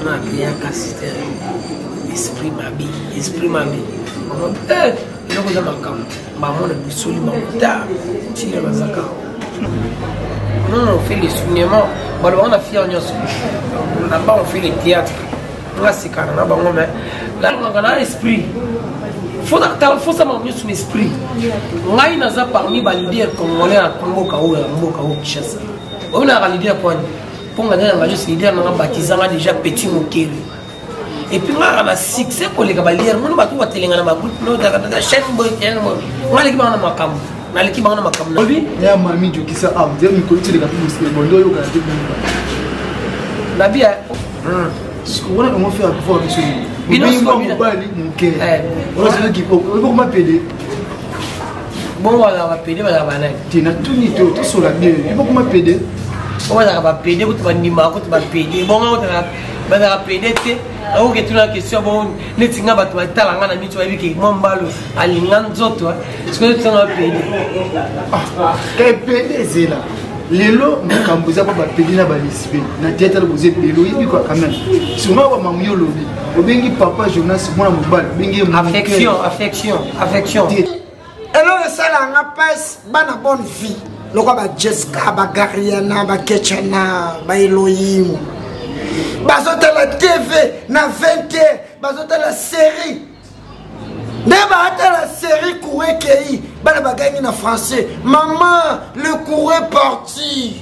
na créé casse esprit mabi il a déjà marqué maman le bisoli mamuta tire bazaka non on fait les souvenirs on a fait là-bas on fait les théâtres là c'est quand on a bon mais là on a esprit faut ça m'amener son esprit ngai naza parmi ba leader congolais à Congo Kao Kinshasa on a leader point pour gagner un juste leader on a baptisé déjà petit Mokeri et puis on a succès pour les cavaliers on va tout telenga na groupe no da chef boy on a l'équipe on a makam na l'équipe on a makam na lui ya mami jo kisa am dire mi ko tele ka tout bondo yo ka te na bia ce qu'on a fait à pouvoir sur lui on va mon cœur on va se dire on va péder bon voilà on va péder on va bana tu n'as tout ni tout sur la bien il faut comment péder on va péder ko tu ndima ko tu péder bon on va péder te ako ke tuna question bon netinga batu batalanga na mitu babiki mombalo alinga nzoto est-ce que tu vas péder que péder c'est là lelo makambuza ba péder na balisibe na théâtre vous êtes lelo ibi quoi quand même sûrement ba mamuyo lobi obengi papa Jonas mona mobali bengi affection elo sala nga passe bana bonne vie loko ba Jessica ba Gariana ba Ketchana ba Elohim bazote la TV na 20h bazote la série Neba la série courait qui bana bagani na français maman le courrier parti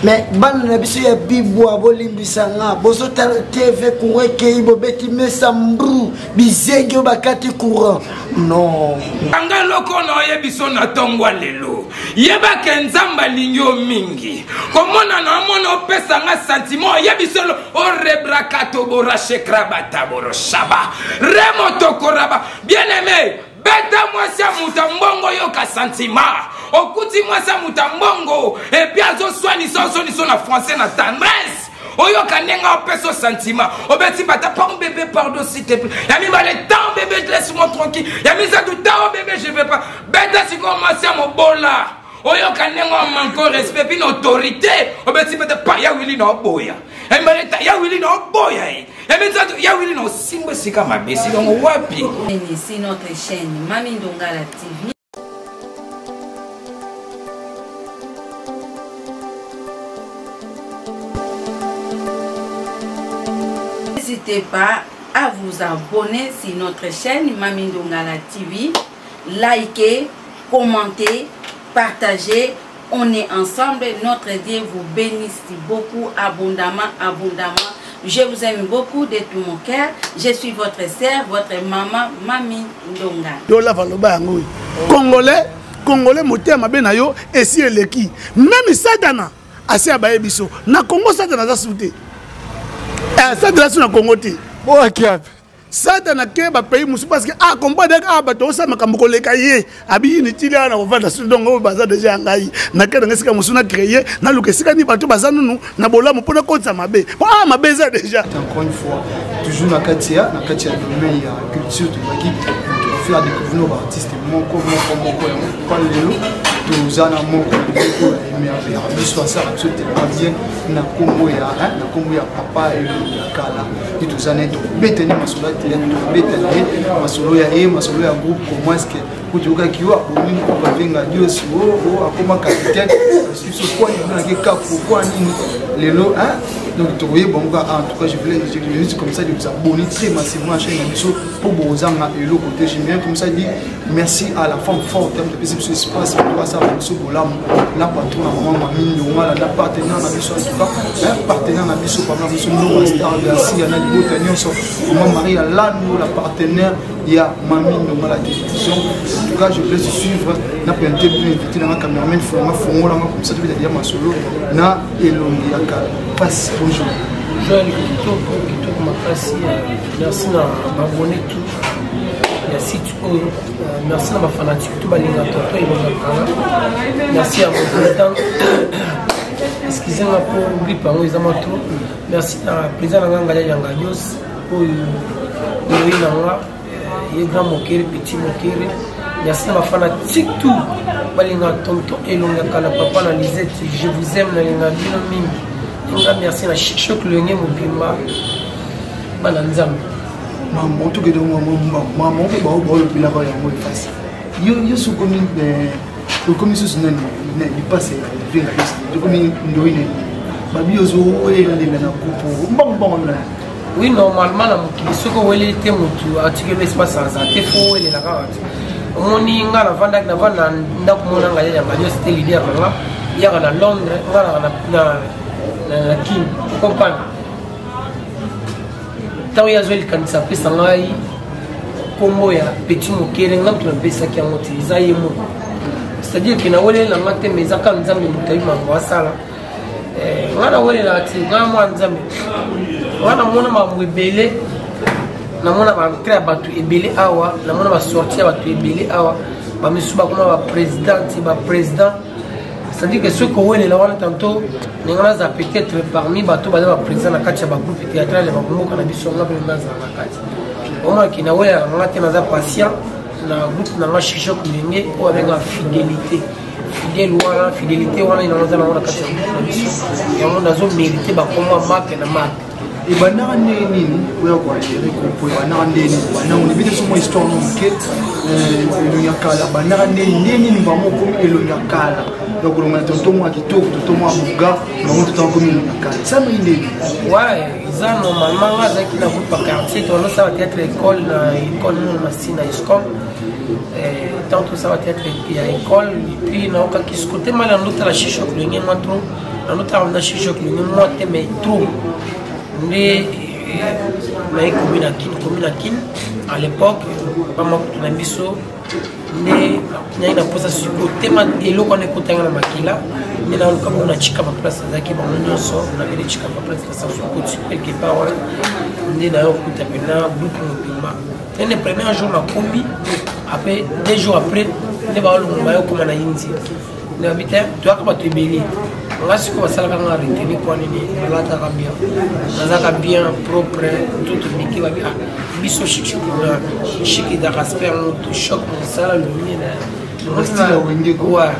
mais ban na biso ya bibo abolimbisanga bozote la TV courait qui bobeti mesambru bizengi bakati courant non anga loko na yebiso na tongwa lelo yeba ke nzamba lingyo mingi komona na mona opesa nga sentiment yebiso o rebrakato borache krabata boroshaba remoto koraba bien aimé beta mwasi mutambongo yoka sentiment okuti mwasi mutambongo et puis azo swani so na français na tendresse oyo kanenga opeso sentiment obeti bata pardon bébé pardon s'il te plaît yami ba le temps bébé laisse-moi tranquille yami za tout temps bébé je vais pas beta siko mwasi mobola oyo kanenga manko respect puis autorité obeti bata pa ya wili na boya yami ba le ta ya wili na boya yami za ya wili na simbo sika mabesi donc wapi c'est notre chaîne Mami Ndongala TV. N'hésitez pas à vous abonner sur notre chaîne Mami Ndongala TV, likez, commentez, partagez. On est ensemble. Notre Dieu vous bénisse beaucoup abondamment. Je vous aime beaucoup de tout mon cœur. Je suis votre sœur, votre maman, Mami Ndongala. Congolais, motema benayo et si eleki. Même Satana, assez abaye biso. Na Congo Satana za souté. Satana sur na Congo ti. Satana ke ba pays musu parce que combat de bato sa makambo leka ye abi ni tili na ovanda sur donc baza déjà ngai na ke ngesika musu na créer na lukesika ni bato baza nunu na bolamu pona kotsa mabe mabe za déjà encore une fois toujours na katia domaine ya culture de baki faire découvrir nos artistes moko kwa lelo tozana moko emerveille biso ça absolument bien na kombo ya papa et ya kala et tozana to beteni masolo ya beteni masolo ya groupe comment est-ce que kutoka kiwa oni ko bavenga Dios akoma capitaine sur quoi na ke kapo kwa nini lelo donc tu voyez bon en tout cas je voulais juste comme ça de vous abonner très massivement à la chaîne pour bozanga et le côté j'aime bien comme ça dit merci à la femme forte de ce espace pour ça pour bolam la patron maman Mami Ndongala la partenaire na biso en tout cas partenaire na biso par exemple nous star Garcia na libotanion so maman Marie la nous la partenaire il y a Mami Ndongala télévision en tout cas je voulais suivre na pente bien invité na cameraman fongola comme ça tu veux dire ma solo na elongi aka passe bonjour Joël Kitoko makasi merci na abonné tout merci merci à ma fanatique tout balinga toto et merci à mon temps excusez-moi pour oublier par les amateurs merci à président Nganga Yanga Dios pour le nanga et grand Mokere petit Mokere merci à ma fanatique tout balinga tonto et longa kala papa na Lisette je vous aime na linga bino mingi nga merci na Chichok Lenge Mobimba bana nzambe maman tout que donc maman que ba le pila ba yango efasi yo so komi comme ça il passe vers la comme ndoine ba biozo ole la na coupe bon là. Oui, normalement, ce que vous voulez, c'est que l'espace est faux, il est là. On y a la vente de la c'était l'idée il y a à Londres, la King, comprendre. Tant il y a des gens qui s'appellent Sangaï, comme il y a petit moquet, il y a des gens qui ont utilisé. C'est-à-dire qu'il y a des gens qui ont utilisé wana mona mamwebele na mona ba créer batu ebele awa na mona ba sortir batu ebele awa ba misuba comme ba président c'est-à-dire que ceux qui ont la wana tantôt ngana za peut-être parmi batu ba président na kati ya ba groupe théâtral ba kumbuka na biso ngaba na za na kati au moins qui na wela ngati na za patient na groupe na ma Chichok Lenge ou avec la fidélité fidélité wana ina za na wana kati ya biso ya mona zo mériter ba comme marque na marque et banana nini oya kwa gérer ko banana nini banana on bide somo histoire no ke le yakala banana nini ni ba moko elo yakala donc on a tonton moi qui tourne tonton moi muga on tout temps comme le yakala ça me nini ouais ça normalement là qui na pas quartier on ça va être école na sina escom tant tout ça va être école et puis na ka qui côté mal en l'autre la Chichok Lenge moi trop en l'autre on Chichok Lenge moi mais trop mais commune à Kin à l'époque pas mal de biso mais il y a une pose sur côté et l'eau qu'on écoute dans la makila mais là on a chika pa place za ki ba on so on avait chika pa place ça sur côté quelque part on est d'ailleurs écoute maintenant beaucoup Mobimba et le premier jour na kombi après 2 jours après les ba lo ba yo comme na yinzi na habiter tu as pas te bélier on a ce qu'on va savoir quand on a retenu pour aller bien propre tout qui va bien biso chic da rasper tout choc ça le mine ouais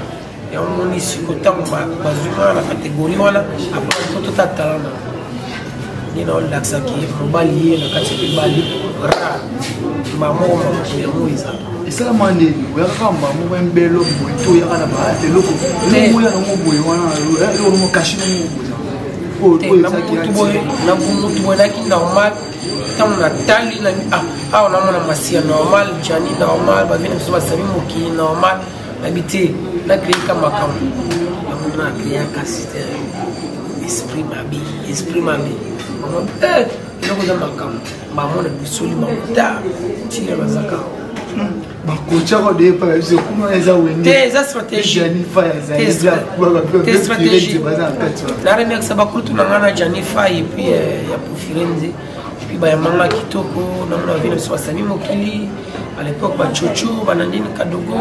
et on ici autant bazuma la catégorie voilà après tout talent ni na relaxa qui mobali na kati bali ra maman moiza et ça mandé we kamba mo mbelo mboito ya kana ba eloko mo ya no boy wana lo mo kashi no na mutu boy ki normal tam na tali na on a mon masia normal jani normal ba vient so ba sami mo ki normal habité la créer comme makam on a créé casiter esprit mabi on loko za makam ba mo na bisoli ba ta tile bazaka ba kocha ko de pa biso kuma eza wende eza stratégie Janifa eza te stratégie la remercie ça ba kutu na ngana Janifa et puis ya Pufirenze puis ba manga kitoko na mna vile so sami mokili à l'époque ba chocho banandini kadogo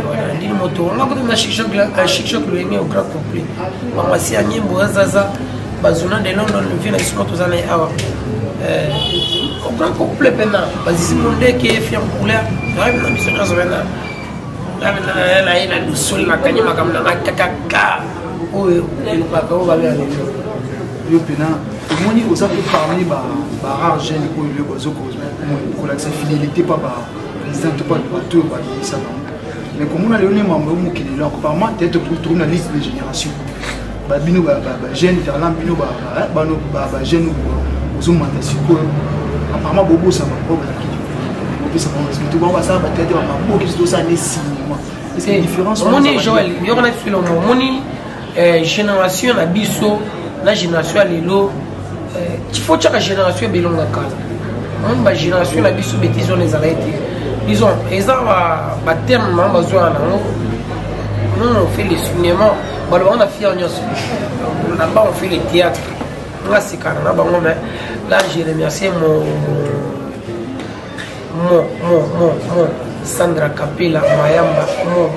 voilà ndini moto on a ko na Chichok Lenge au grand complet mama si anyembo zaza bazuna de London le vient ici quand on est awa au grand complet pena bazisi monde qui est fier pour l'air rêve na biso kazo bena la ina du sol na kanyima kamna kakaka oyo le papa va aller yo pena moni oza pe parmi ba rare jeune ko le bozo ko la fidélité pas ba président pas tout ba ça mais comme on a le membre mo ki le par moi peut-être pour une liste de génération ba bino ba jeune talent bino ba jeune ozo manta siko apparemment bobo ça va pas bobo ça va tout bon ça va peut-être ba bobo qui ça né cinéma c'est une différence moni Joël yo on a fait le moni génération na biso la génération lelo il faut chaque génération belonga kala on ba génération la biso bêtise on les a été disons ils ont ba terme ma besoin nous on fait les cinéma on a fait là-bas on fait les théâtres là c'est carrément bon mais là je remercie mon Sandra Capella Mayamba mon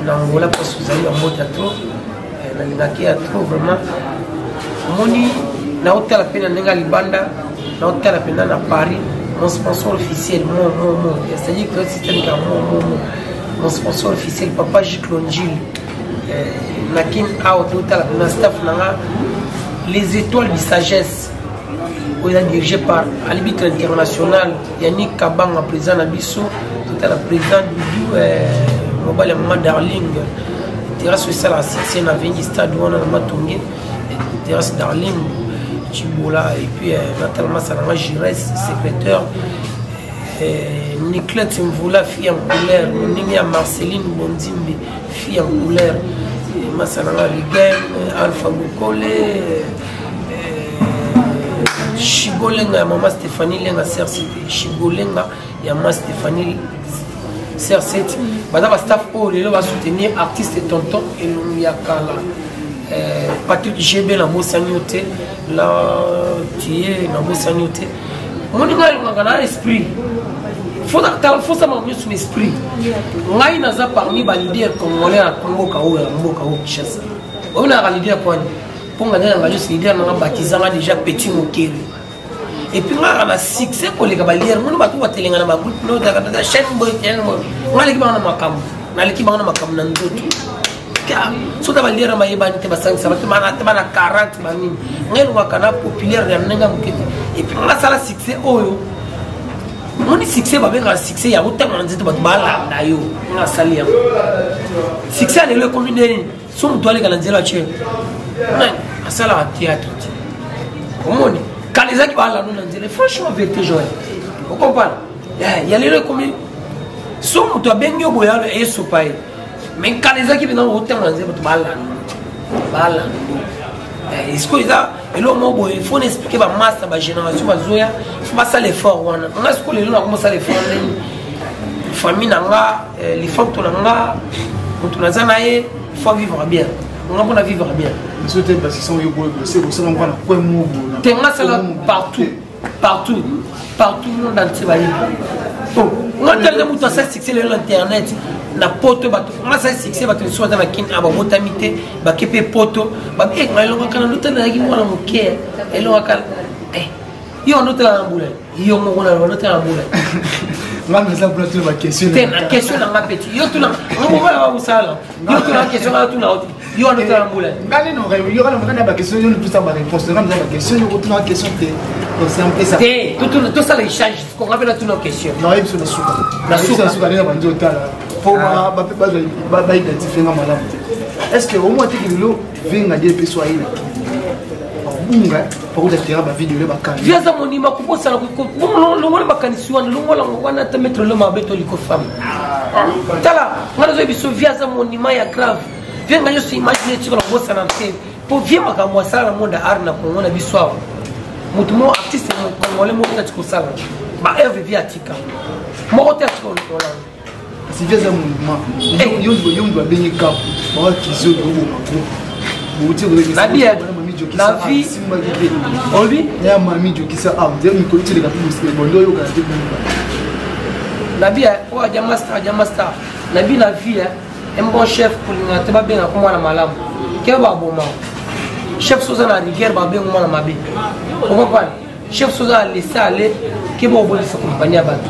Nangola parce que vous avez un mot à trop nalingaki à trop vraiment moni na hôtel la peine ndinga libanda na hôtel la peine na Paris mon sponsor officiel c'est-à-dire que c'est mon sponsor officiel papa Jiklonjil nakin awa totala na staff nanga les étoiles de sagesse oyo eza dirigé par arbitre international Yannick Kabanga président na biso totala président Dudu mobile ya mama Darling terrasse esala ancien avenue stade wana na Matonge terrasse Darling Chibola et puis Nathalie Massalanga Gires secrétaire Nicolette Mvoula fille en couleur Nimi à Marceline Bondimbi fille en couleur Massalanga Liguen Alpha Bukole Chigolenga ya mama Stéphanie Lenga Sercite Chigolenga ya mama Stéphanie Sercite bana ba staff o lelo ba soutenir artiste tonton Elungi Akala Patrick GB na Mosanyote la tie na Mosanyote moninga ngana esprit faut ça m'amener son esprit ngai naza parmi ba leader congolais à Congo Kawo Kinshasa on a leader quoi pour ngana nga juste leader na baptisanga déjà petit mokeli et puis nga na succès ko le ba leader mon ba ko telenga na ba groupe no da chef boy tena mo ngale ki ba na makam na le ki ba na makam na ndoto so da ba leader ma yeba nte ba 5 sabatu mana te bana 40 banini ngelo wa kana populaire ya nenga moketi et puis nga sala succès oyo moni succès ba benga succès ya utama nzito ba bala na yo nga sali ya succès le commune so mtu ale kana nzela che non asala à théâtre comment quand les gens parlent nous nzela franchement vérité joie vous comprenez il y a les commune so mtu abengi oboya e sopai mais quand les gens qui viennent utama nzela bala est-ce que ça et là moi il faut expliquer ba master ba génération ba zoya ba ça l'effort wana on a ce que les gens commencent à les faire famille nanga les femmes to nanga on na il faut vivre bien on a pour vivre bien monsieur te parce que sont yo boy c'est pour ça on va na quoi mo tenga ça partout le monde entier ba bon on a tellement mutu ça succès sur internet na poto bato on a ça succès bato so dans la kin aba botamité ba kepe poto ba e ngalo kana lutana ngi mwana moke elo akal yo no tela mbula yo mo ngona no tela mbula ngam za pour la question la question na ngapeti yo tuna ngo ba usala yo tuna question na tuna yo no tela mbula ngani no yo kana mwana ba question yo ne plus ça ba réponse ngam za ba question yo tuna question te c'est un peu ça tout ça les change qu'on rappelle tuna question non il se le souka la souka na ba nzo tala pour ba identifier ngam malamu est-ce que au moins tu kilo vinga die pe swahili bunga pour que tu aies ma vidéo ba kan via za monima ko posala ko lo ba kanisiwa lo ngola ngwana ta mettre le mabeto liko femme tala ngana zo biso via za monima ya grave via ngayo si imagine tu ko posala te pour via maka mwasala monde arna ko ngona biso mutu mo artiste mo ngole mo ta ko sala ba eve via tika mo ta ko ngona si via za monima yo ndo benye cap ba kizo la vie on lui ya mami jo kisa am dia mi ko tile ka plus bondo yo ka te la vie o jamasta la vie un bon chef pour ngate ba benga ko mwana malamu ke ba boma chef soza na rigueur ba benga mwana mabe on comprend chef soza laisser aller ke ba oboli sa compagnie bato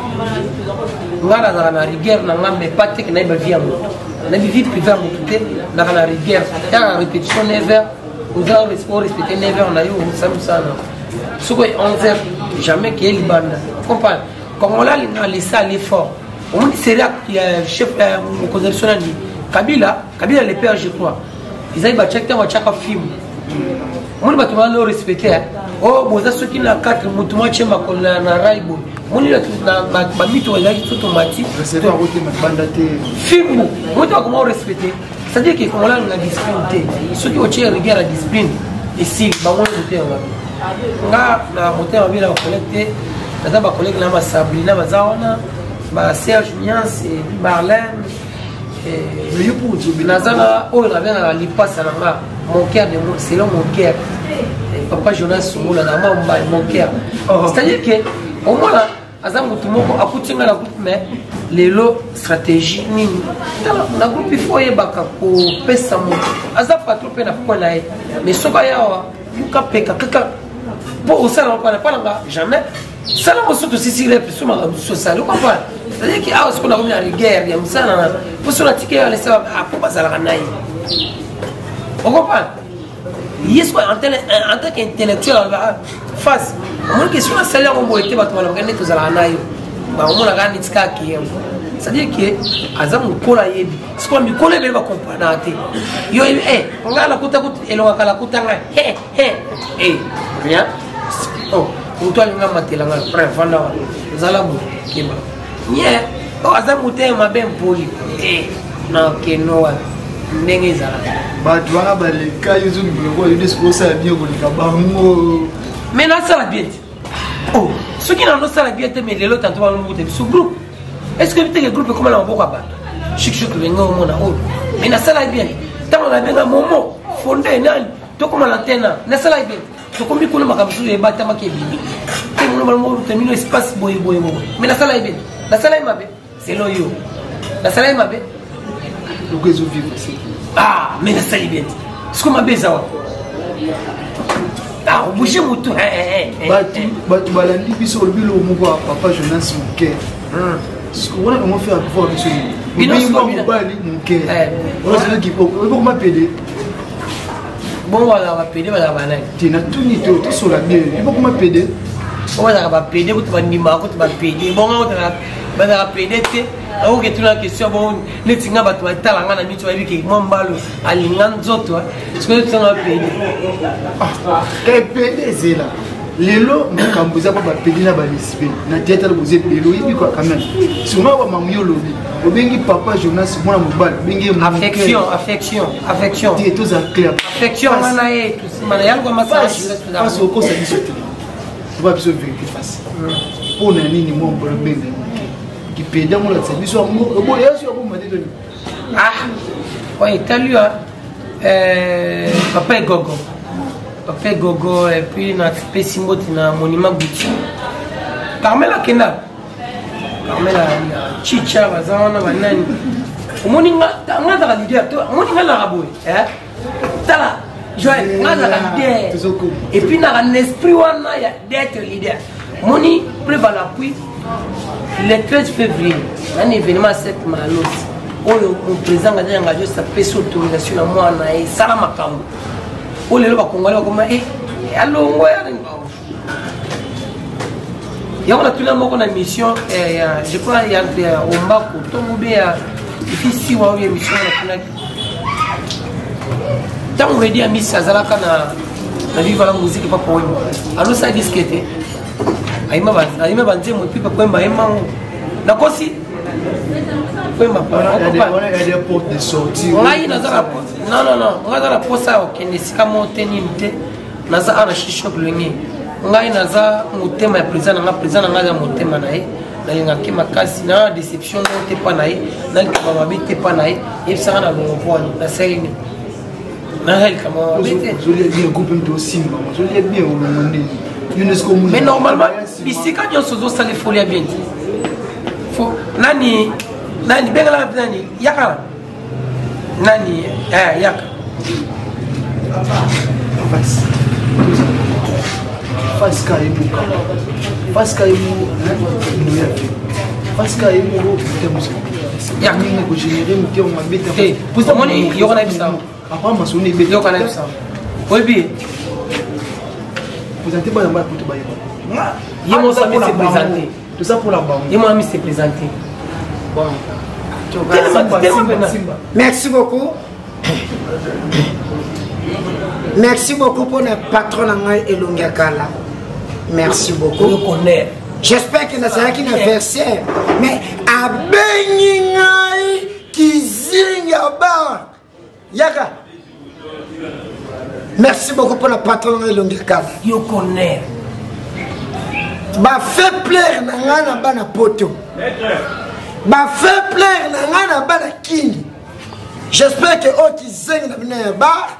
ngana za na rigueur na ngambe patek na ba vie amoto na vie privée amoto te na na rigueur ya répétition never vous avez respecté 9h on a eu ça ce que 11h jamais qu'il y ait le bande comprendre comme on l'a laissé aller fort on dit c'est là il y a chef au conceptionnel Kabila les pères je crois ils avaient checké wa chaka film on va tout le respecter oh boza ceux qui na 4 mutu moi chema ko na raibo on dit na ba mito ya qui tout mati c'est pas route ma bande film on doit comment respecter. C'est-à-dire que comme on a la discipline, ceux qui ont regardé la discipline, ici, on a monté na moteur à collecter, na collègue na Sabrina Mazaona, Serge Mians et Marlène, le yopo Nazana, oh il avait la lipa salanga, mon cœur c'est là mon cœur. Papa Jonas Soumoula na mamba mon cœur. C'est-à-dire que au moins là azangu tumoko akutinga la groupe mais lelo stratégie nini tala na groupe il faut yebaka ko pesa mo aza patron pe na point là mais soka yawa yuka peka kaka pour ça on pas là jamais ça là surtout si les personnes social on comprend c'est-à-dire que ah ce qu'on a remis à la guerre il y a ça pour sur la ticket aller ça pour pas ça la naï On comprend? Yes, en tant qu'intellectuel, face. On dit que sur le salaire, on va être gagné tous à la naïve. On a gagné ce qui est. C'est-à-dire que Azam Kola Yebi. C'est quoi Mikola Yebi va comprendre? Yo, on a la kouta et l'on a la kouta. Rien. Oh, pour toi, on a maté la main. Bref, on a Zalabou. Yeah. Oh, Azam Mouté m'a bien poli. Non, que non. N'est-ce pas? Tu vas avoir les cas, ils ont des choses à dire. Mais là, ça la bien. Oh, ceux qui n'ont pas ça la bien, mais les autres, ils ont un sous groupe. Est-ce que tu as un groupe comme on va battre? Chic, le monde a mais na ça la bien. Tant on a bien un moment, fondé, nan, tout comme l'antenne, na ça la bien. Tu comme qu'on m'a comme et battre ma kébi. Tu me termine espace boy. Mais na ça la bien. Na ça la bien. C'est loyo. Na ça la bien. Ah, mais na ça la bien. Ce qu'on m'a besoin. Ah, on bouge mon tout. Tu vas l'andi puis sur le bureau, mon papa Jonas mon cœur. Ce qu'on a fait à pouvoir monsieur. Il n'a pas mon cœur. On a dit qu'on m'a pédé. Bon, on va pédé, on va banane. Tu n'as tout ni tout sur la bière. Il faut qu'on m'a pédé. On va pédé, on va nimar, on va pédé. Bon, on va pédé. On va tout la question. Bon, les tinga va toi talanga na mitu va dire que mon balo alingan zoto. Ce que tu vas pédé. Quel pédé c'est là? Lelo mukambuza papa pédé na balisipe. Na tête le bozé lelo ibi quoi quand même. Souvent wa mamuyo lobi. Obengi papa Jonas mwana mobali. Bengi affection. Tu es tous à clair. Affection manae tout mana yango massage. Parce au cause de cette. Tu vas besoin vérité face. Pour nani mo mbolo benga. Qui pédé mo la service au mo yesu au mo madé. Ah. Ouais, talu papa Gogo. Papa Gogo et puis na Pessimbo na monument Gucci. Carmela Kenda. Carmela Chicha bazana banani. Omoninga ngata ka leader to omoninga la rabo tala Joël ngata ka leader. Et puis na un esprit wana ya d'être leader. Moni préva l'appui le 13 février un événement 7 malos. Oyo mon président a engagé sa personne autorisation na moi na e sala makambo. Oh les gens congolais comme allô il y a tout le monde qui a une mission je crois il y a un Ombako tout le monde est ici ou une mission tant on veut dire Miss Azalaka na vivre la musique pas pour alors ça disquette aima banze mon pipa kwa maema na kosi kwa mapara il y a des portes de sortie. Non, on a la poste qui est monté naza ana shishop lengi ngai naza motema ya président na président na motema na ye nalinga ke makasi na déception te pa na ye na likaba mabite pa na ye yebisa na longo poni na selini na hel kama mabite je bien coupe un simba je bien au monde UNESCO. Mais normalement ici quand on se doit ça les folies bien faut nani bengala nani yaka nani yaka face kaimu face kaimu face kaimu ya nini ko générer muté on mabeta pour ça moni yokana bisa après masoni be yokana bisa obi vous êtes pas dans pour te bailler yemo sami se présenter tout ça pour la banque yemo ami se présenter bon merci beaucoup. Merci beaucoup pour le patron et l'Ongakala. Merci beaucoup. J'espère que nous avons un verset. Mais à Beningai qui zinga Yaka. Merci beaucoup pour le patron et l'Ongakala. Yo connais. Ba fait plaire na bana poto. Ba fait plaire na bana king. J'espère que eux qui zinga na bar.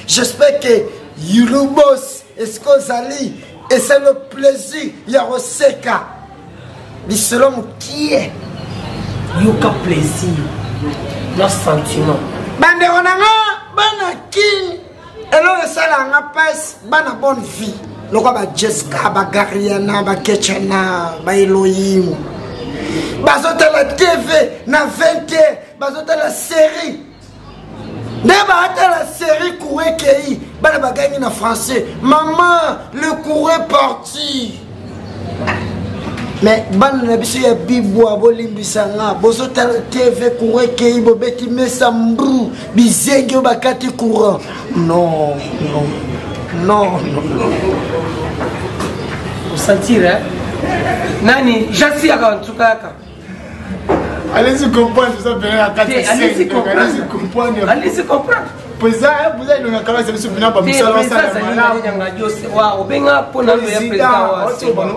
J'espère que Yurubos et Skozali et c'est le plaisir Yaroseka Bissolom qui est Yoka plaisir nos sentiments Banderonanga Bana King et là ça la passe Bana bonne vie le roi ba Jessica ba Gariana ba Ketchana ba Elohim bazotala TV na 20h bazotala série nde baatala série courrier kei bana bagani na français maman le courrier parti mais bana na biso ya bibwa bolimbisa nga bozotala TV courrier kei bobeti mesa mbru bizenge bakati courant non sentir hein nani jasi aka ntukaka allez-y comprendre ça bien à 4 allez-y comprendre allez-y comprendre vous avez une carrière sur le bas misala ça wa obenga pona le président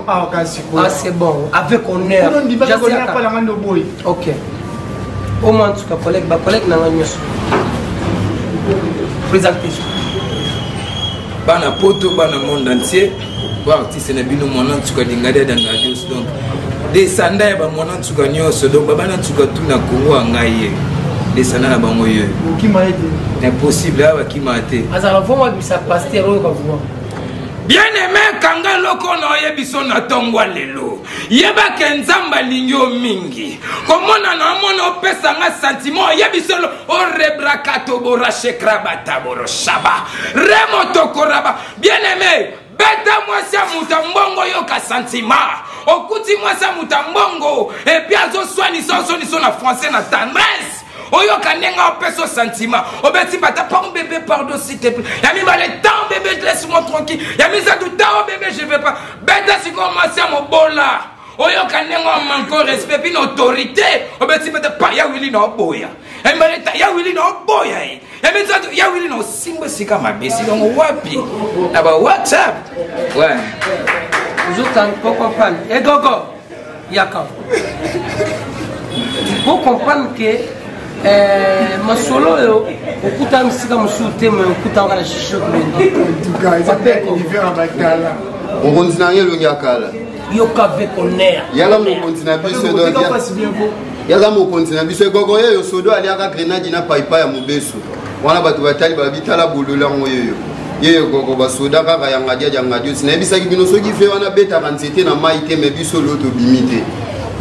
ah c'est bon avec honneur jagonia pas la ngando boy OK au moins tu ka collègue na nganyoso présentation bana poto bana monde entier ba artiste na bino mona tsuka dingade dans radio donc descenda ba mona tsuka nyoso donc bana tsuka tuna kongo ngaye descenda na bango yo qui m'a aidé impossible aba qui m'a aidé azala voma bisa pasteur oyo ka voma bien aimé kanga loko na yebiso na tongwa lelo yeba ke nzamba lingyo mingi komona na mona opesa nga sentiment yebiso o rebrakato borashe krabata boroshaba remo tokoraba bien aimé beta mwasa mutambongo yo ka sentiment okuti mwasa mutambongo et puis azo soigner son na français na tendresse oyo kanenga opeso sentiment obeti bata pardon bébé pardon s'il te plaît yami le temps bébé laisse-moi tranquille yami ça tout temps bébé je vais pas beta siko mwasa mobola oyo kanenga manko respect puis autorité obeti bata pa ya wili na boya yami baleta ya wili na boya yami ça ya wili na simba sika mabesi donc wapi na ba WhatsApp ouais Zokan pour comprendre et gogo yaka pour comprendre que masolo yo okuta msika musute mo okuta ngala shisho on continue le yakala yo ka ve konner yala mo continue biso do yala mo continue biso gogo yo sodo ali aka grenade na paipa ya mobeso wana batu batali babitala bolola ngoyo yeyo gogo basoda kaka ya ngadia sinebisaki bino soki fe wana beta kanzete na mai te me biso loto bimite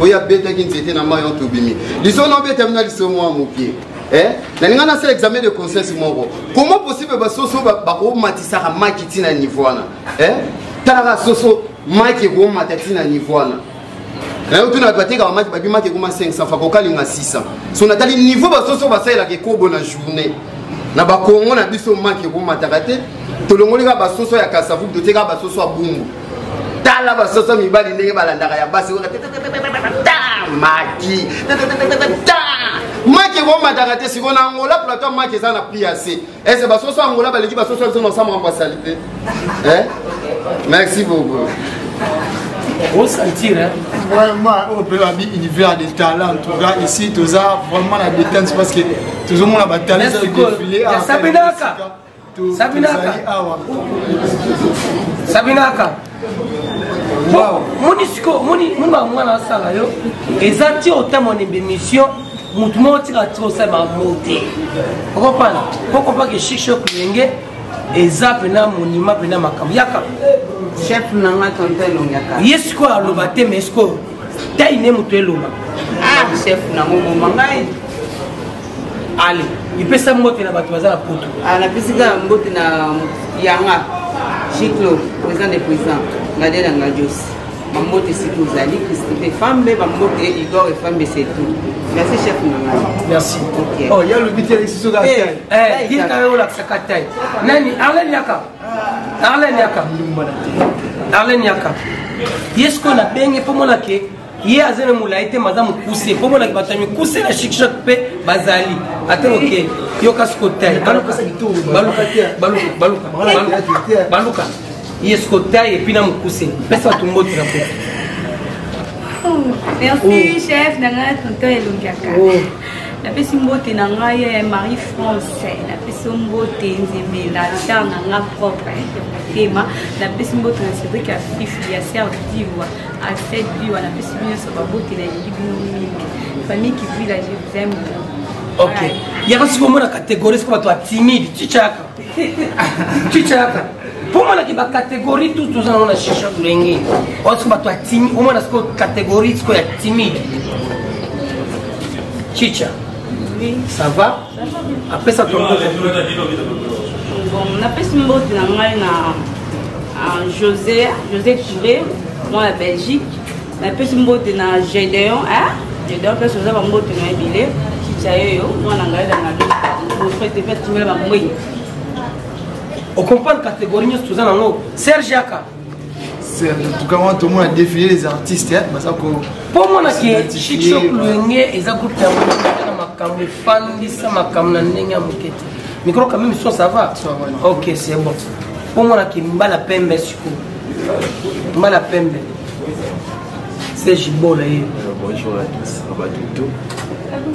oya beta kinzete na mai on to bimi liso no beta mna liso mo amokie na ninga na c'est examen de conscience moko comment possible basoso bako matisa ka makiti na niveau wana tala soso maki ko matati na niveau wana na yo tuna bateka ba maki babima ke kuma 500 fa ko kalinga 600 so natali niveau basoso basala ke kobo na journée na ba kongo na biso maki ko matakate tolongoli ka basoso ya kasavu toteka basoso ya bungu tala basoso mibali ndenge balandaka ya basi maki maki ko matakate siko na ngola plateau maki za na PAC est-ce basoso ngola baleki basoso zo na sama kwa salite merci beaucoup on sentir hein vraiment au peu abi univers de talent en tout cas ici tous ça vraiment la détente parce que tout le monde a talent de défiler à Sabinaka wow monisiko mona mwana sala yo ezati otamo ne émission mutu moti ka tro sa ba moté okopana pokopa ke shisho kulenge ezape na monima pena makam yaka chef nanga tonto elongaka yesko aloba te mesko taine mutu eloba chef nango momangai ale ipesa mbote na bato bazala poto na pisika mbote na yanga Chiclo président des présidents ngadé na ngadios mambote siku zali Christophe femme mambote Igor et femme c'est tout merci chef nanga merci okay. Oh ya le bitel ici sur la tête il ka yo la sakatay nani Arlen Yaka yesko na benge pomona ke ye azene mulaite mazamu kuse pomona ke batami kuse na shikshak pe bazali ate okay yo kasko tay baluka yesko tay et puis na mukuse pesa tumboti na po merci chef nanga tonto elongaka la pesi mbote nanga ye Marie France la pesi mbote nzembe la terre nanga propre tema la pesi mbote na Cédric a fifi ya serre d'Ivoire à cette vie la pesi bien so babote na libino famille qui vit là je vous aime. Ok. Il y a aussi comment la catégorie c'est comme toi timide, chichaka. Pour moi la catégorie tout ça on a cherché lengi. Aussi comme toi timide, au moins la catégorie c'est quoi timide. Chicha. Oui. Ça va? Après ça tombe. Bon, on appelle ce mot José Touré, moi la Belgique. On appelle ce mot Gédéon, hein? Gédéon, parce que vous avez un mot de Bilé. Chicha, moi, on a on comprend la catégorie, nous avons Serge Aka. En tout cas, moi, tout le monde a défilé les artistes. Pour moi, Chic Choc Luenge est un groupe qui a un fan de ça, micro quand même, ça va. Ok, c'est bon. Pour moi, qui m'a la peine, m'a la peine. C'est Jibo là. Bonjour à tous, Abatuto.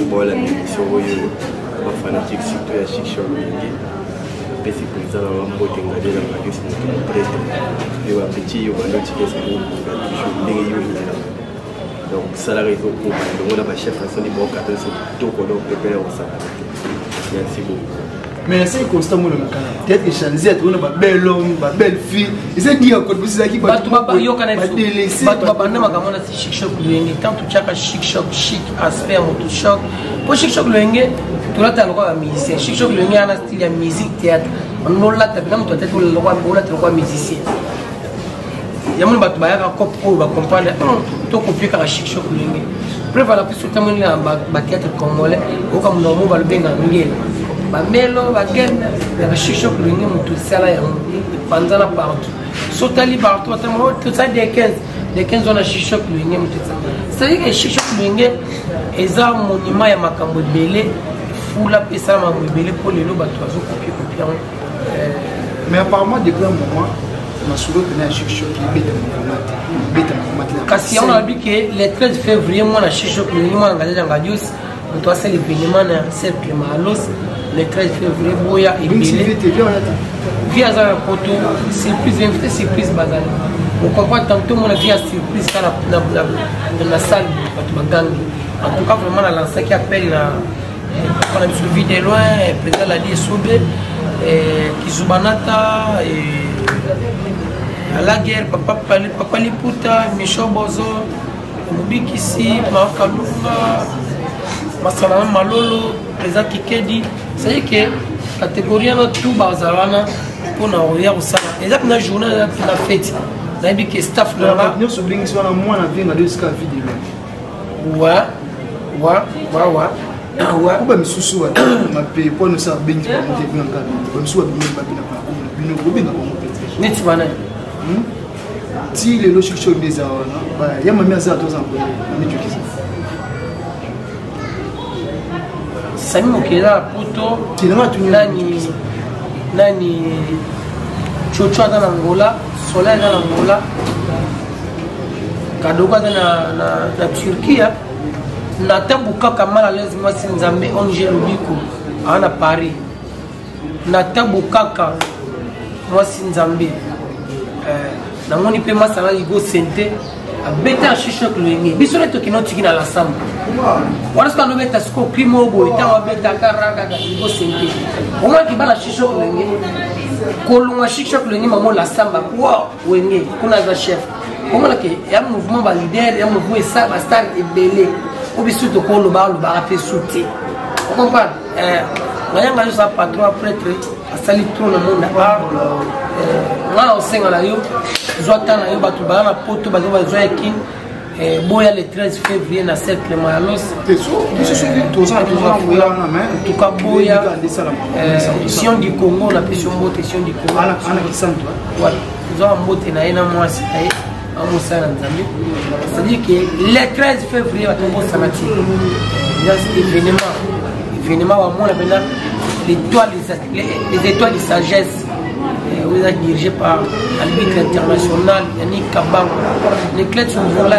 Bon, la mission, ma fanatique surtout à Chic Choc Luenge. C'est pour ça que je suis engagé dans la question de et je petit donc ça la raison pour on a chef de bon 14 tout qu'on doit préparer ça. Merci beaucoup. Mais c'est constant le makana. Peut-être que changer on a bel homme, belle fille. Et c'est dire que vous avez pas yo kana délaissé ba banda makamona si Chic Choc Luenge tant tu chaka Chic Choc chic aspect moto choc. Pour Chic Choc Luenge tu l'as le roi musicien. Chic Choc Luenge a un style de musique théâtre. On l'a tapé dans tête le roi musicien. Il y a mon bateau ba pour comprendre to copier ka Chic Choc Luenge. Prévala plus tout le ba théâtre congolais au comme normal ba le benga ngela. Ba melo ba gen ba Chic Choc Luenge mutu sala ya panzana partout. Sotali partout tout ça des 15 on a Chic Choc Luenge mutu ça. C'est que Chic Choc Luenge est un monument ya makambo belé. Fula pesa ma mobile pour les lots copier. Mais apparemment depuis un moment on a souvent tenu à Chic Choc kasi on a dit que le 13 février moi na Chic Choc le moi engagé dans Gadios on doit faire l'événement na cercle Malos le 13 février boya et billet via za photo surprise invité surprise bazali on comprend tantôt mon via surprise dans la salle en tout cas vraiment la lancé qui appelle on a suivi de loin, le président l'a dit Soube, Kizubanata, à la guerre, Papa Liputa, Michel Bozo, Mubikisi, Makalunga, Massalana Malolo, président Kikedi. C'est-à-dire que la catégorie est tout bazarana pour nous regarder au salon. Et là, la journée de la fête, on a dit que staff là-bas. Nous sommes bien sur la moindre vie, jusqu'à la vidéo. Ouais. Pourquoi me sous ma paye pour nous faire bien pour monter bien en cas comme soit bien pas net bana si les logiques sont des il y a ma mère ça 2 ans Sami Mokela poto nani chocho dans Angola Soleil dans Angola Kadoga na Turquie Natabuka Kamal à l'aise moi c'est Nzambe Onge Lubiko à Paris Natabuka moi c'est Nzambe na moni pe masala ligo sente a beta Chic Choc Luenge bisole to kinoti na la samba wala ska no beta sko primo bo ita beta karaka ligo sente o ma ki bala Chic Choc Luenge kolunga Chic Choc Luenge mamo la samba wow wenge kuna za chef comment là que y a mouvement ba leader y a mouvement ça ba star et belé ou bien surtout qu'on le a fait sauter. On comprend. Ngayanga yo sa patron prêtre a sali trop le monde là au sein là yo zota na yo batu ba na poto ba zo zo ekin boya le 13 février na cercle Malos en tout cas boya mission du Congo la mission moto mission du Congo ana kisanto ouais zo mbote na ina mwasi ay c'est-à-dire que le 13 février, il y a cet événement où les étoiles de sagesse, vous êtes dirigé par l'arbitre international Yannick Kabang. Les clés sont là.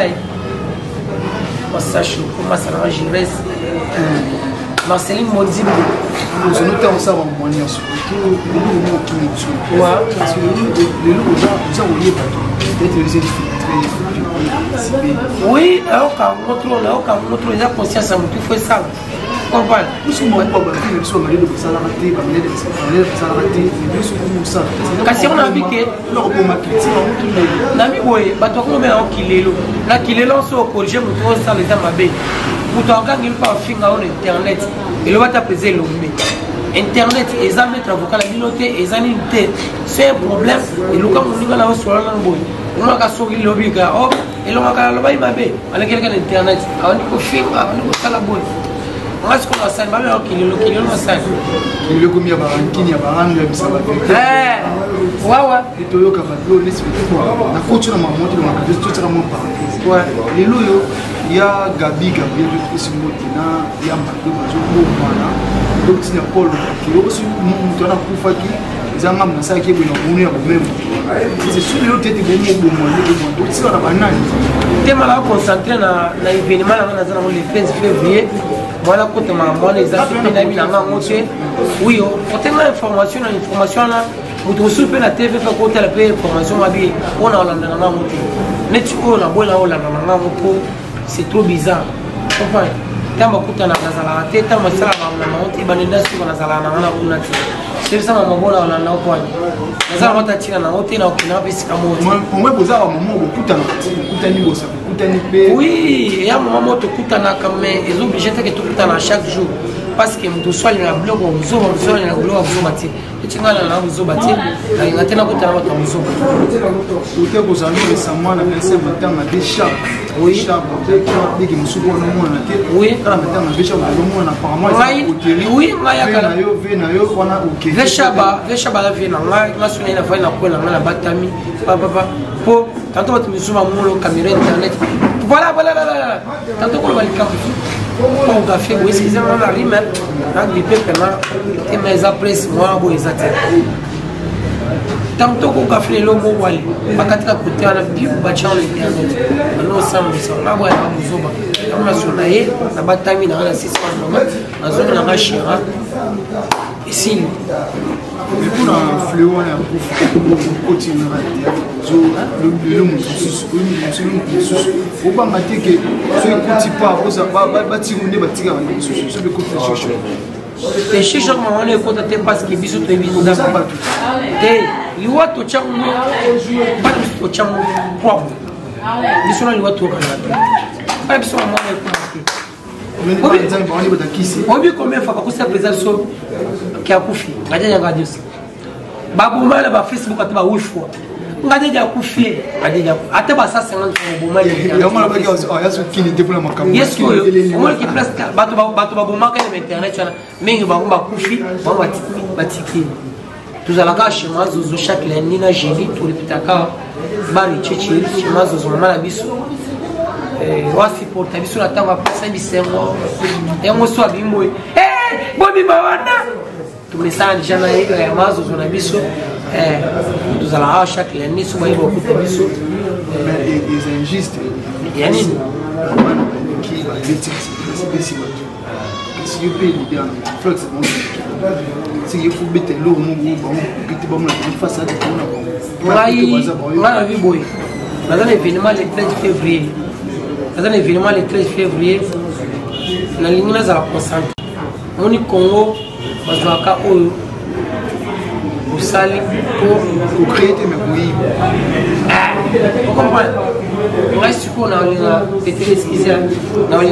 Moi, sache comment ça va gérer. Marceline Monzimbo. Nous sommes ensemble en moyen surtout les mots qui nous tuent. Parce que les loups, nous avons oublié peut-être les oui, là on contrôle la conscience à tout fait ça. Comprendre. Nous sommes pas nous sommes allés de salarié, kasi on a vu que nami boye bato ko me en kilelo la kilelo so corriger muto ça les amabe moto akangi mpa afinga on internet elobata pesa elombe internet eza mettre avocat la bilote eza nini te c'est un problème eluka moninga na osola na boy umaka soki lobika oh elongaka loba imabe alekele kana internet awani ko finga awani ko sala boy ngas ko asani babe okililo kililo asani kililo komia barankini ya baranga ya bisaba wawa itoyoka badlo l'esprit na kocho na mamoto na makabisi tutara mo parenthèse lelo yo ya Gabi Gabriel Esimoti na ya Mbado bazo mwana donc c'est Paul qui aussi mutu na kufaki zanga mnasa ki bino bunu ya bomemo c'est sûr yo tete bomo donc c'est na banani tema la concentrer na événement na zana le 15 février voilà côté maman les affaires na mina ngote oui on tena information là mutu supe na TV fa côté la paix information mabi on a la na ngote neti on a bola on la na ngote c'est trop bizarre comprends tamba kutana nazala te tamba sala na ngote banenda siko nazala na ngana kuna ti c'est ça maman bola on a kwani nazala mata tina na ngote na okina pesi kamoto moi boza wa maman kutani bosa kutani pe oui ya maman to kutana comme ils ont obligé que tout kutana chaque jour parce que mutu swali na blog on zo na blog on bati tingala na zo bati na ngatena kutana bato on zo ute ko zami récemment na pensé matin na déjà oui chap de qui musuko na mona te oui na matin na déjà na mona apparemment oui ngaya kala na yo wana OK veshaba la vina ngaya suna ina faina ko na batami papa po tanto bato misuma mulo caméra internet voilà tanto ko balika on a fait oui c'est vraiment la rime là des peuples là et mes après moi bon exact tanto ko ka fait le mot wali bakatika kutana bi bacha on internet no sambu ça là ouais muzoba on a sonaye na batami na la 6 mois na zone na rashira ici pour un fléau on a continuer le au bas maté que ce petit pas aux bâtiments bâtir sur le côté les chichons on est contenté parce que biso to biso da et liwa to changu pas to changu quoi biso na liwa to kana pas biso on est contenté obi combien fois ko sa présence qui a kufi ngaja ngaja babumala ba Facebook ataba wifwa ngaja kufi ngaja ata ba 150 babumala ya mala ba ya so kini te pour la makambo yes yo moi qui presque bato babumaka na internet chana mingi ba kufi ba batiki tuzalaka shema zo chaque lundi na jeudi to repitaka bari chechi shema zo mala biso wasi porta biso na tanga pasa bisengo yango so abimwe bobi bawana tumesana jana ya mazo zona biso tuzala chaque lundi so bayibo kuta biso c'est injuste yani qui va c'est si vous payez bien flex si il faut mettre l'eau mon petit bon face à la vie boy dans un événement le 13 février na ligne na za concentre moni Congo bazwaka oyo usali pour créer des mémoires vous comprenez moi si on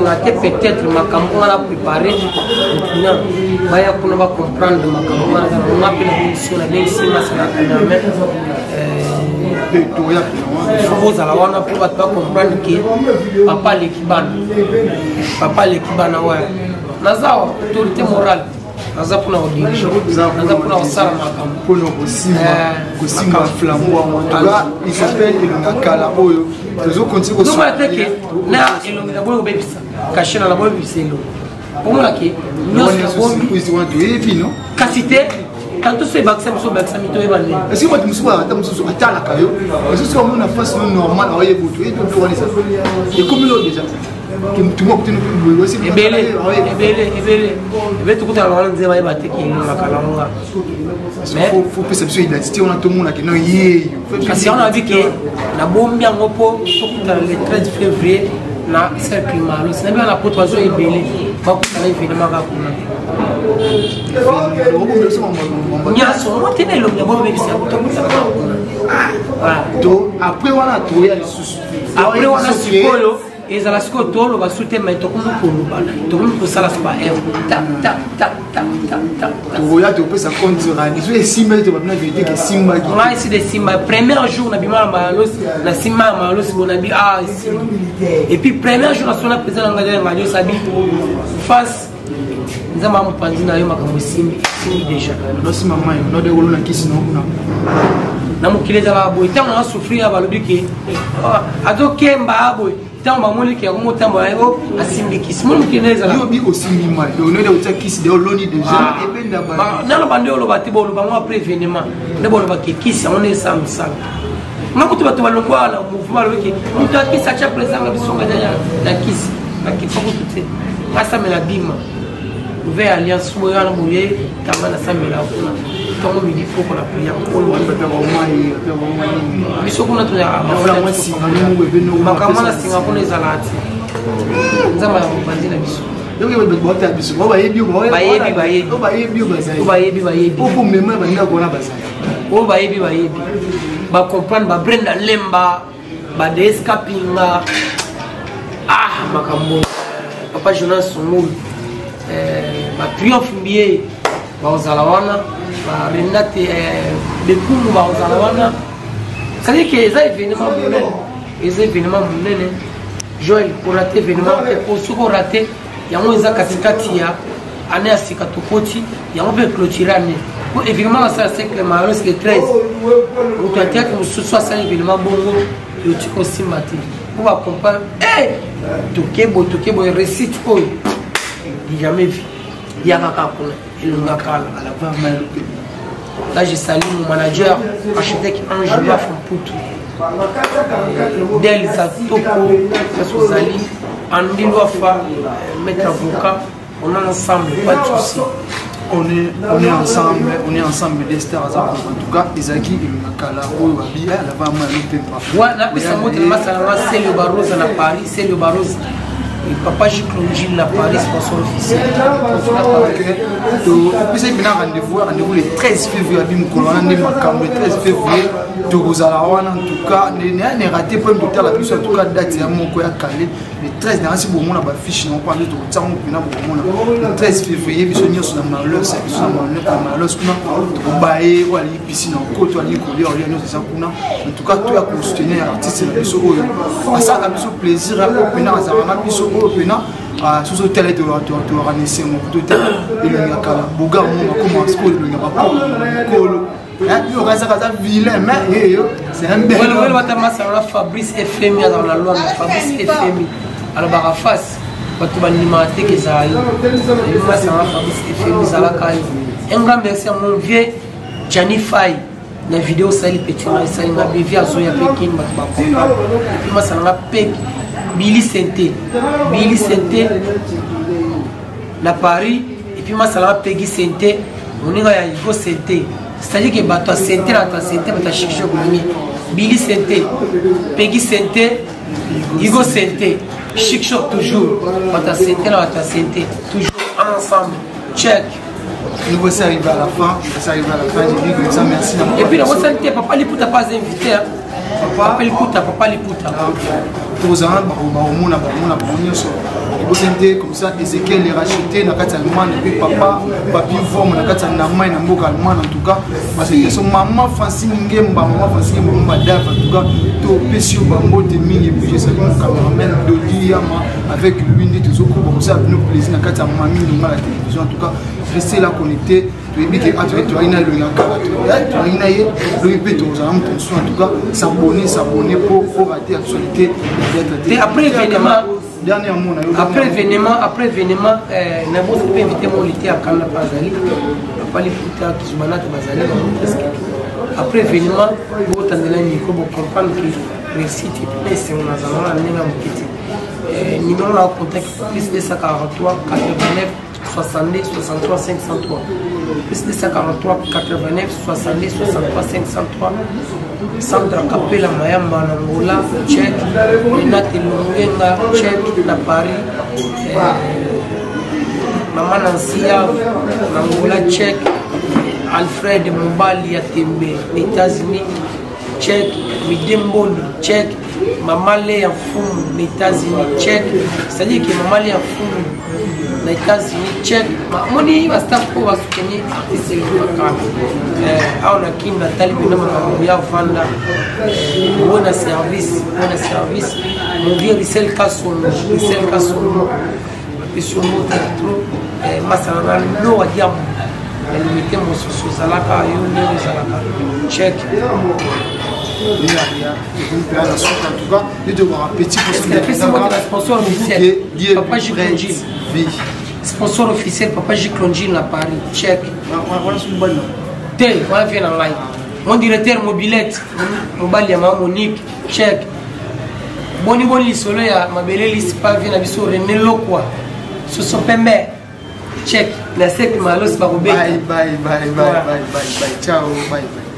a peut-être makambo on a préparé non baya kuna ba comprendre makambo on a appelé mission la mission na mais vous allez voir pour comprendre que papa l'équibana ouais nazawa autorité morale naza pour nous diriger naza pour nous sala makambo pour nous kosimba flambeau en tout cas il s'appelle Elonga Kala oyo toujours continuer donc on que na Elonga boyo bebisa kashina la boyo biselo pour moi que nous sommes et puis non quantité quand tout c'est vaccin so vaccin mito ebane est-ce que moi musuba ata mususu atala kayo est-ce que on a face normal aye butu et tout ça et comme l'autre déjà que tout monde peut aussi ebele tout le monde nzeba ebate ki makalanga mais faut perception identité on a tout le monde qui non yé parce qu'on a vu que na bombi yango po le 13 février na cercle malo c'est bien la potozo ebele ba ko tala événement ka kuna nyaso on tene lo ya bombe bisa ko voilà to après on a trouvé les sous après on a sikoyo et ça la sco tolo va sauter mais to comme pour ça la pas tap tap tap tap tap tap Toya to peut ça compte sur un je simba to va vérité que simba on a ici des simba premier jour na bima malos na simba malos on a dit ah ici et puis premier jour na sona président ngada ngado sabi face nzamba mpanzi na yo makambo simbi déjà no simba mai no de wolo na kisi no na mukileza la boy tant on a souffrir ba lobiki ado kemba aboy tant ba moli ki ko motambo ayo asimbi kisi mo mukileza la yo bi ko simbi mai do no de uta kisi de oloni déjà et ben da ba na lo bande lo bati bo lo ba mo prévenement ne bo lo ba ki kisi on est sam sam makutu batu ba longwa la mouvement lo ki mutu akisi acha président la bisonga na kisi na ki foko tuté asa me la bima ouvert alliance mo yana moye kama na samela kuna comme il faut qu'on a prié pour le mais ce qu'on a trouvé à ma camana singa pour les alati nzamba bandi na biso donc il va botter biso ba yebi pour même ba nga kona basa o ba yebi ba comprendre ba Brenda Lemba ba de escapinga ah makambo papa Jonas Songul ba triomphe mbié ba ozalawana Renate Bekungu ba ozalawana c'est que les événements munene Joël pour rater événement et pour ce qu'on raté yango eza katikati ya année asika tokoti yango pe clôturer année pour événement ça c'est que malheureusement c'est 13 ou tu as que ce soit ça événement bongo yo tiko simbati pour va comprendre tokebo récite quoi jamais vu yakaka kuna ilungakala ala va mal. Là, je salue mon manager, architecte Angela Fomputu, Del Zatoko, Sosali, Andy Loafa, maître avocat, on est ensemble, pas de soucis. On est ensemble des stars, en tout cas, Isaki, Makala, Owabi, la va mal. Ouais, là, c'est le Barroso à Paris, c'est le Barroso. Et papa Gilles la Paris, sponsor officiel. Puis il y a un rendez-vous le 13 février, le 13 février, en tout cas, il a raté pas de la puissance, en tout cas, date le 13 dans ce moment là fiche non pas le 13 février biso nyonso na malheur kuna bae wali piscine en côte wali coller on nyonso ça kuna en tout cas toi ya soutenir artiste na biso oyo asa biso plaisir à pena za na biso oyo pena sous hôtel de organiser mon coup de tête il y a kala boga mo comment school il y a pas kolo il reste à vilain mais c'est un bel ouais ouais Fabrice FMI dans la loi Fabrice FMI alors bah face bato banimate que ça aille moi ça va Fabrice FMI ça la caille un grand merci à mon vieux Gianni Fay la vidéo ça il petit ça il m'a bévi à Zoya Pekin bato ba comprendre et puis moi ça m'a pek Billy Senté la Paris et puis moi ça m'a Peggy Senté on est à Igo Senté c'est-à-dire que bato Senté la Senté bato chercher Billy Senté Peggy Senté Igo Senté Chic Shop toujours bato Senté la bato Senté toujours ensemble check. Nous voici arrivés à la fin, j'ai dit que ça merci. Et puis la santé, papa Liputa pas invité. Papa Liputa. Tous en comme ça, Ezekiel est racheté, na kati Allemagne, et puis papa, papi forme, na kati Allemagne, na mboka Allemagne en tout cas. Parce que son maman Francine Ngemba, Dave, en tout cas, to Pesio Bango, Teming, et puis j'ai salué mon cameraman Dodi Yama, avec lui, tout ça, comme ça, nous plaisir, na kati Mamie, nous la télévision, en tout cas, restez là connectés. Tu es bien que tu as une en tout cas, s'abonner pour rater l'actualité. Après événement, n'a pas invité mon lité à Kala Pazali, pas les putas qui sont malades Bazali, après événement, vous attendez là, il faut comprendre que le site est c'est on a numéro là au contact plus 243 89 62 63 503 plus 243 89 62 63 503 Sandra Capella Mayamba Nangola check Renate Lungenga check na Paris Maman Nansia Nangola check Alfred Mobali ya Tembe États-Unis check Midembolo check maman les en fou les États-Unis check c'est-à-dire que maman les en fou les États-Unis check moni va staff pour va soutenir artiste on a qui Nathalie Binama ya vanda on service mon vieux Richel Kasson et sur notre trop masala no adiam elle mettait mon sous zalaka yo ne zalaka check sponsor officiel Papa Jiklonjil sponsor officiel Papa Jiklonjil à Paris check tel on vient en live mon directeur mobilette mobile ya Monique check boni lisolo ya mabele lisi pa vient na biso René Lokwa ce sont pembe check la sec malos ba bye ciao bye